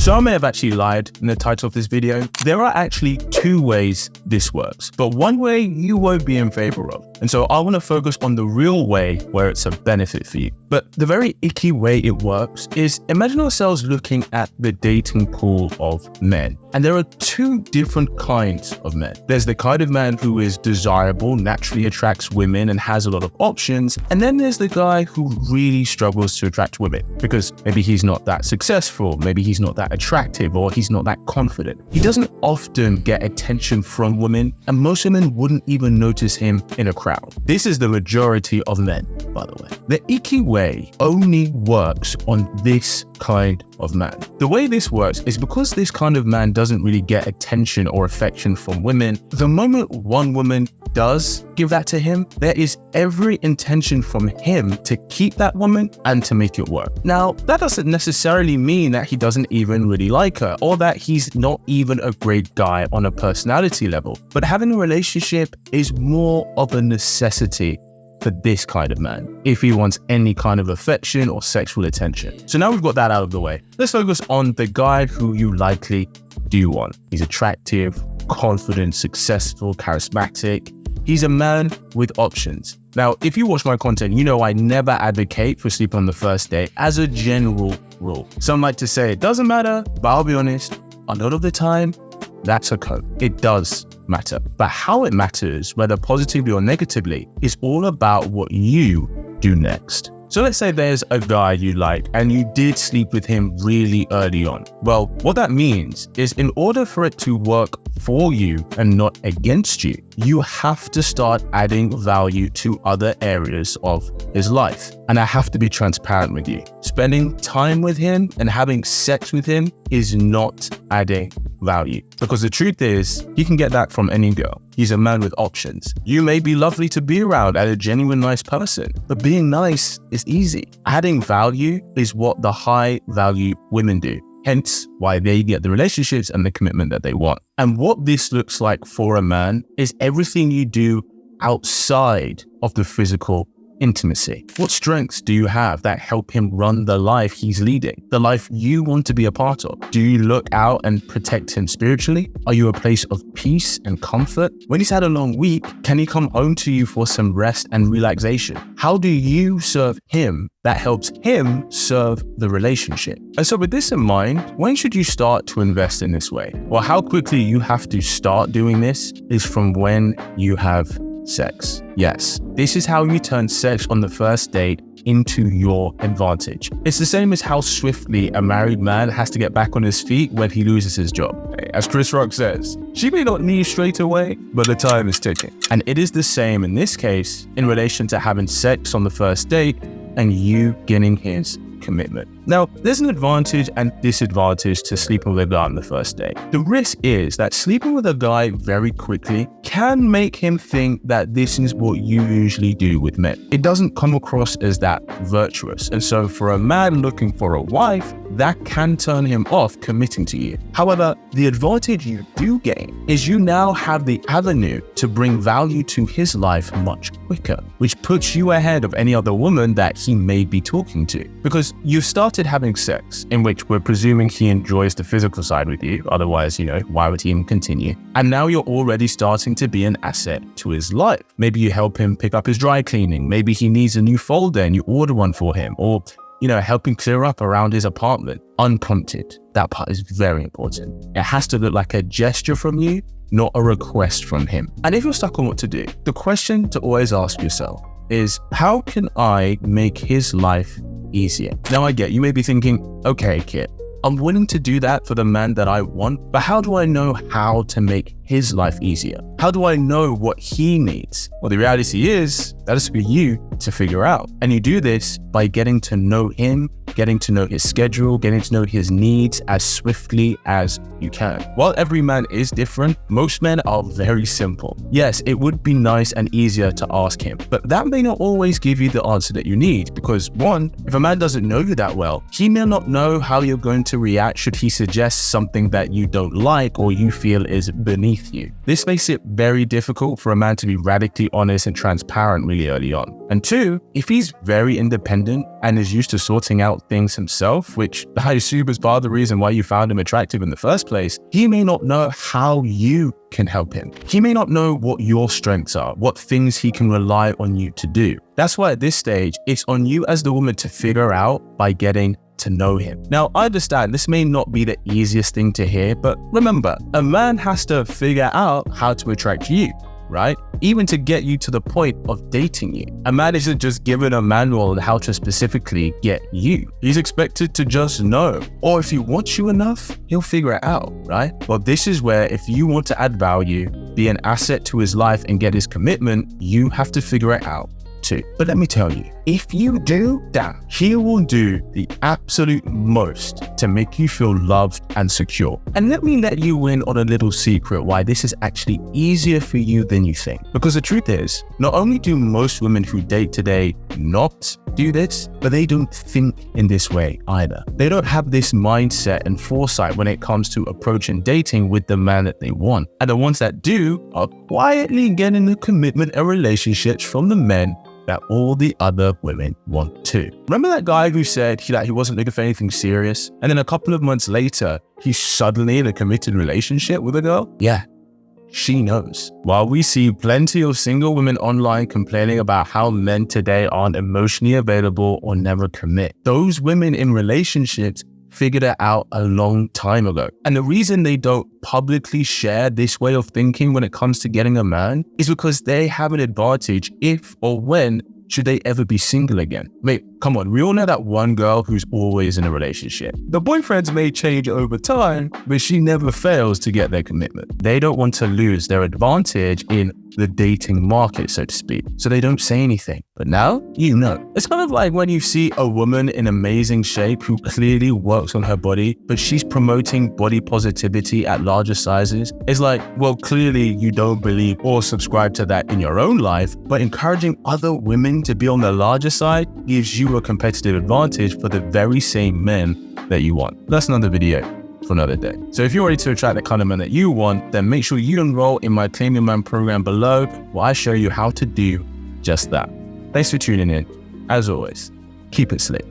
So I may have actually lied in the title of this video. There are actually two ways this works, but one way you won't be in favor of. And so I want to focus on the real way where it's a benefit for you. But the very icky way it works is, imagine ourselves looking at the dating pool of men. And there are two different kinds of men. There's the kind of man who is desirable, naturally attracts women and has a lot of options. And then there's the guy who really struggles to attract women because maybe he's not that successful, maybe he's not that attractive, or he's not that confident. He doesn't often get attention from women, and most women wouldn't even notice him in a crowd. This is the majority of men, by the way. The icky way only works on this kind of man. The way this works is because this kind of man doesn't really get attention or affection from women. The moment one woman does give that to him, there is every intention from him to keep that woman and to make it work. Now, that doesn't necessarily mean that he doesn't even really like her or that he's not even a great guy on a personality level. But having a relationship is more of a necessity for this kind of man, if he wants any kind of affection or sexual attention. So now we've got that out of the way. Let's focus on the guy who you likely do want. He's attractive, confident, successful, charismatic. He's a man with options. Now, if you watch my content, you know I never advocate for sleep on the first date as a general rule. Some like to say it doesn't matter, but I'll be honest, a lot of the time, that's a code. It does matter. But how it matters, whether positively or negatively, is all about what you do next. So let's say there's a guy you like and you did sleep with him really early on. Well, what that means is in order for it to work for you and not against you, you have to start adding value to other areas of his life. And I have to be transparent with you. Spending time with him and having sex with him is not adding value. Because the truth is, you can get that from any girl. He's a man with options. You may be lovely to be around and a genuine nice person, but being nice is easy. Adding value is what the high value women do. Hence why they get the relationships and the commitment that they want. And what this looks like for a man is everything you do outside of the physical intimacy. What strengths do you have that help him run the life he's leading, the life you want to be a part of? Do you look out and protect him spiritually? Are you a place of peace and comfort? When he's had a long week, can he come home to you for some rest and relaxation? How do you serve him that helps him serve the relationship? And so with this in mind, when should you start to invest in this way? Well, how quickly you have to start doing this is from when you have sex. Yes, this is how you turn sex on the first date into your advantage. It's the same as how swiftly a married man has to get back on his feet when he loses his job. As Chris Rock says, she may not leave straight away, but the time is ticking. And it is the same in this case in relation to having sex on the first date and you getting his commitment. Now, there's an advantage and disadvantage to sleeping with a guy on the first date. The risk is that sleeping with a guy very quickly can make him think that this is what you usually do with men. It doesn't come across as that virtuous. And so for a man looking for a wife, that can turn him off committing to you. However, the advantage you do gain is you now have the avenue to bring value to his life much quicker, which puts you ahead of any other woman that he may be talking to. Because you've started having sex, in which we're presuming he enjoys the physical side with you. Otherwise, why would he even continue? And now you're already starting to be an asset to his life. Maybe you help him pick up his dry cleaning. Maybe he needs a new folder and you order one for him. Or help him clear up around his apartment. Unprompted. That part is very important. It has to look like a gesture from you, not a request from him. And if you're stuck on what to do, the question to always ask yourself is, how can I make his life easier? Now I get, you may be thinking, okay, Kit, I'm willing to do that for the man that I want, but how do I know how to make his life easier? How do I know what he needs? Well, the reality is that is for you to figure out. And you do this by getting to know him, getting to know his schedule, getting to know his needs as swiftly as you can. While every man is different, most men are very simple. Yes, it would be nice and easier to ask him, but that may not always give you the answer that you need because one, if a man doesn't know you that well, he may not know how you're going to react should he suggest something that you don't like or you feel is beneath you. This makes it very difficult for a man to be radically honest and transparent really early on. And two, if he's very independent and is used to sorting out things himself, which I assume is part of the reason why you found him attractive in the first place, he may not know how you can help him. He may not know what your strengths are, what things he can rely on you to do. That's why at this stage, it's on you as the woman to figure out by getting to know him. Now, I understand this may not be the easiest thing to hear, but remember, a man has to figure out how to attract you, right? Even to get you to the point of dating you. A man isn't just given a manual on how to specifically get you. He's expected to just know. Or if he wants you enough, he'll figure it out, right? Well, this is where if you want to add value, be an asset to his life and get his commitment, you have to figure it out too. But let me tell you, if you do that, he will do the absolute most to make you feel loved and secure. And let me let you in on a little secret why this is actually easier for you than you think. Because the truth is, not only do most women who date today not do this, but they don't think in this way either. They don't have this mindset and foresight when it comes to approaching dating with the man that they want. And the ones that do are quietly getting the commitment and relationships from the men that all the other women want too. Remember that guy who said he wasn't looking for anything serious, and then a couple of months later, he's suddenly in a committed relationship with a girl? Yeah, she knows. While we see plenty of single women online complaining about how men today aren't emotionally available or never commit, those women in relationships figured it out a long time ago. And the reason they don't publicly share this way of thinking when it comes to getting a man is because they have an advantage if or when should they ever be single again. Wait, come on, we all know that one girl who's always in a relationship. The boyfriends may change over time, but she never fails to get their commitment. They don't want to lose their advantage in the dating market, so to speak. So they don't say anything. But now, you know. It's kind of like when you see a woman in amazing shape who clearly works on her body, but she's promoting body positivity at larger sizes. It's like, well, clearly you don't believe or subscribe to that in your own life, but encouraging other women to be on the larger side gives you a competitive advantage for the very same men that you want. That's another video for another day. So if you're ready to attract the kind of man that you want, then make sure you enroll in my Claim Your Man program below, where I show you how to do just that. Thanks for tuning in. As always, keep it slick.